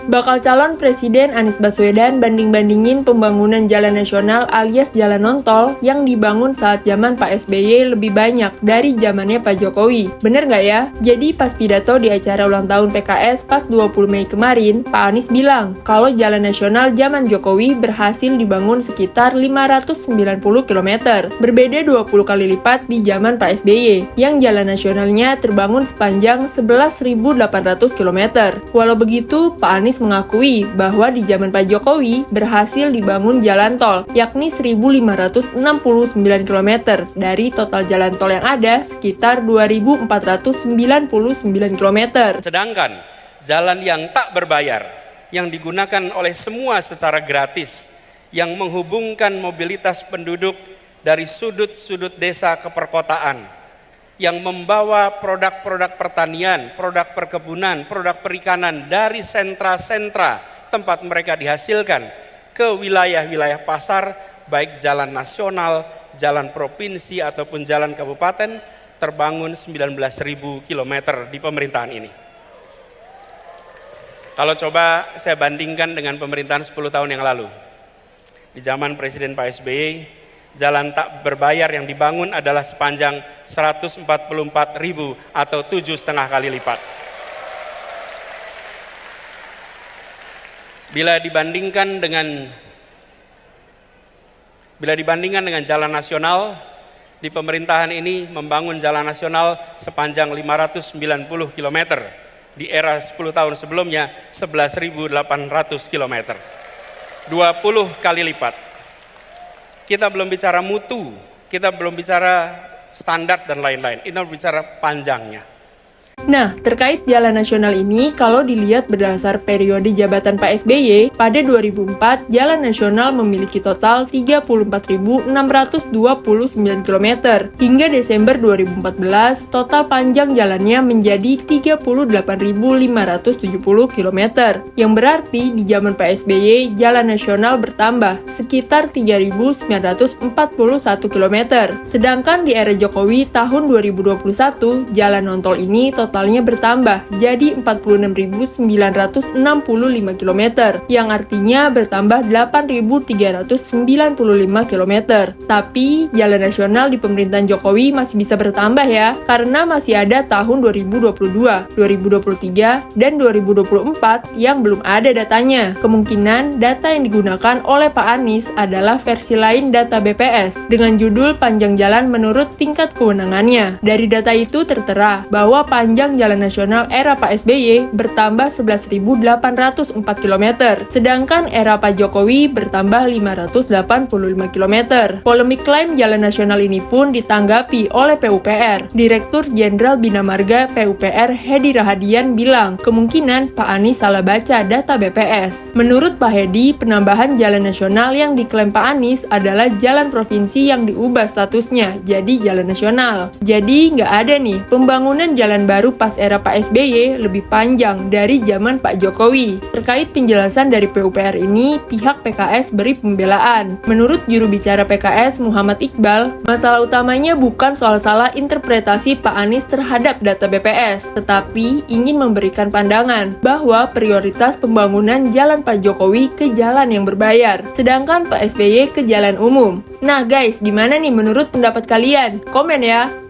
Bakal calon Presiden Anies Baswedan banding-bandingin pembangunan jalan nasional alias jalan non-tol yang dibangun saat zaman Pak SBY lebih banyak dari zamannya Pak Jokowi. Bener nggak ya? Jadi pas pidato di acara ulang tahun PKS pas 20 Mei kemarin, Pak Anies bilang kalau jalan nasional zaman Jokowi berhasil dibangun sekitar 590 km. Berbeda 20 kali lipat di zaman Pak SBY, yang jalan nasionalnya terbangun sepanjang 11.800 km. Walau begitu, Pak Anies mengakui bahwa di zaman Pak Jokowi berhasil dibangun jalan tol, yakni 1.569 km dari total jalan tol yang ada sekitar 2.499 km. Sedangkan jalan yang tak berbayar, yang digunakan oleh semua secara gratis, yang menghubungkan mobilitas penduduk dari sudut-sudut desa ke perkotaan, yang membawa produk-produk pertanian, produk perkebunan, produk perikanan dari sentra-sentra tempat mereka dihasilkan ke wilayah-wilayah pasar, baik jalan nasional, jalan provinsi ataupun jalan kabupaten, terbangun 19.000 km di pemerintahan ini. Kalau coba saya bandingkan dengan pemerintahan 10 tahun yang lalu, di zaman Presiden Pak SBY, jalan tak berbayar yang dibangun adalah sepanjang 144.000 atau 7,5 kali lipat. Bila dibandingkan dengan jalan nasional, di pemerintahan ini membangun jalan nasional sepanjang 590 km. Di era 10 tahun sebelumnya 11.800 km. 20 kali lipat. Kita belum bicara mutu, kita belum bicara standar dan lain-lain. Ini bicara panjangnya. Nah, terkait jalan nasional ini, kalau dilihat berdasar periode jabatan Pak SBY, pada 2004, jalan nasional memiliki total 34.629 km. Hingga Desember 2014, total panjang jalannya menjadi 38.570 km. Yang berarti di zaman Pak SBY, jalan nasional bertambah sekitar 3.941 km. Sedangkan di era Jokowi tahun 2021, jalan non-tol ini totalnya bertambah jadi 46.965 km, yang artinya bertambah 8.395 km. Tapi jalan nasional di pemerintahan Jokowi masih bisa bertambah ya, karena masih ada tahun 2022, 2023, dan 2024 yang belum ada datanya. Kemungkinan data yang digunakan oleh Pak Anies adalah versi lain data BPS dengan judul panjang jalan menurut tingkat kewenangannya. Dari data itu tertera bahwa panjang jalan nasional era Pak SBY bertambah 11.804 km, sedangkan era Pak Jokowi bertambah 585 km. Polemik klaim jalan nasional ini pun ditanggapi oleh PUPR. Direktur Jenderal Bina Marga PUPR Hedi Rahadian bilang, kemungkinan Pak Anies salah baca data BPS. Menurut Pak Hedi, penambahan jalan nasional yang diklaim Pak Anies adalah jalan provinsi yang diubah statusnya jadi jalan nasional. Jadi nggak ada nih pembangunan jalan baru pas era Pak SBY lebih panjang dari zaman Pak Jokowi. Terkait penjelasan dari PUPR ini, pihak PKS beri pembelaan. Menurut juru bicara PKS Muhammad Iqbal, masalah utamanya bukan soal salah interpretasi Pak Anies terhadap data BPS, tetapi ingin memberikan pandangan bahwa prioritas pembangunan jalan Pak Jokowi ke jalan yang berbayar, sedangkan Pak SBY ke jalan umum. Nah guys, gimana nih menurut pendapat kalian? Komen ya!